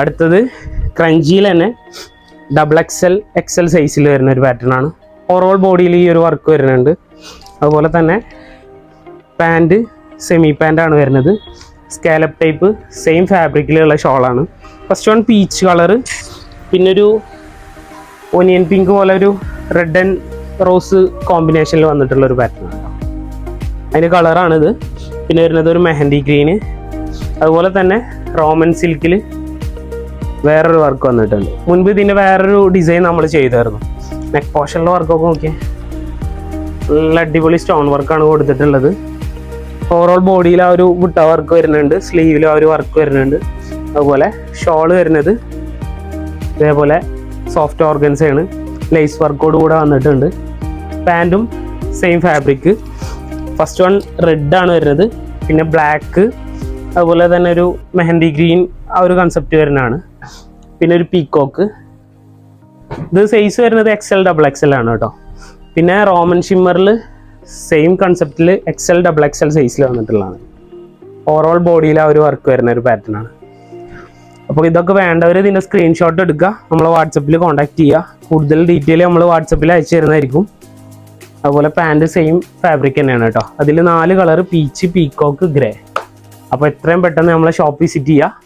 അടുത്തത് ക്രഞ്ചിയിൽ തന്നെ XXL സൈസിൽ വരുന്ന ഒരു പാറ്റേൺ ആണ്. ഓവറോൾ ബോഡിയിൽ ഈ ഒരു വർക്ക് വരുന്നുണ്ട്. അതുപോലെ തന്നെ പാൻറ് സെമി പാൻ്റാണ് വരുന്നത്. സ്കാലപ്പ് ടൈപ്പ് സെയിം ഫാബ്രിക്കിലുള്ള ഷോളാണ്. ഫസ്റ്റ് വൺ പീച്ച് കളറ്, പിന്നെ ഒരു ഒനിയൻ പിങ്ക് പോലെ ഒരു റെഡ് ആൻഡ് റോസ് കോമ്പിനേഷനിൽ വന്നിട്ടുള്ള ഒരു പാറ്റേൺ ആണ്. അതിൻ്റെ കളറാണിത്. പിന്നെ വരുന്നത് ഒരു മെഹന്തി ഗ്രീന്. അതുപോലെ തന്നെ റോമൻ സിൽക്കിൽ വേറൊരു വർക്ക് വന്നിട്ടുണ്ട്. മുൻപ് ഇതിൻ്റെ വേറൊരു ഡിസൈൻ നമ്മൾ ചെയ്തായിരുന്നു. നെക്ക് പോർഷനിലെ വർക്കൊക്കെ നോക്കിയാൽ നല്ല അടിപൊളി സ്റ്റോൺ വർക്കാണ് കൊടുത്തിട്ടുള്ളത്. ഓവറോൾ ബോഡിയിൽ ആ ഒരു ബുട്ട വർക്ക് വരുന്നുണ്ട്, സ്ലീവിൽ ആ ഒരു വർക്ക് വരുന്നുണ്ട്. അതുപോലെ ഷോൾ വരുന്നത് ഇതേപോലെ സോഫ്റ്റ് ഓർഗൻസയാണ്, ലേസ് വർക്കോട് കൂടെ വന്നിട്ടുണ്ട്. പാൻറ്റും സെയിം ഫാബ്രിക്. ഫസ്റ്റ് വൺ റെഡാണ് വരുന്നത്, പിന്നെ ബ്ലാക്ക്, അതുപോലെ തന്നെ ഒരു മെഹന്തി ഗ്രീൻ ആ ഒരു കൺസെപ്റ്റ് വരുന്നതാണ്. പിന്നെ ഒരു പീക്കോക്ക്. ഇത് സൈസ് വരുന്നത് XL ആണ് കേട്ടോ. പിന്നെ റോമൻ ഷിമ്മറിൽ സെയിം കൺസെപ്റ്റിൽ XL സൈസിൽ വന്നിട്ടുള്ളതാണ്. ഓവറോൾ ബോഡിയിൽ ആ ഒരു വർക്ക് വരുന്ന ഒരു പാറ്റേൺ ആണ്. അപ്പോൾ ഇതൊക്കെ വേണ്ടവർ ഇതിൻ്റെ സ്ക്രീൻഷോട്ട് എടുക്കുക, നമ്മളെ വാട്സപ്പിൽ കോൺടാക്ട് ചെയ്യുക. കൂടുതൽ ഡീറ്റെയിൽ നമ്മൾ വാട്സപ്പിൽ അയച്ചു തരുന്നതായിരിക്കും. അതുപോലെ പാൻറ് സെയിം ഫാബ്രിക് തന്നെയാണ് കേട്ടോ. അതിൽ 4 കളർ: പീച്ച്, പീക്കോക്ക്, ഗ്രേ. അപ്പോൾ എത്രയും പെട്ടെന്ന് നമ്മളെ ഷോപ്പ് വിസിറ്റ് ചെയ്യുക.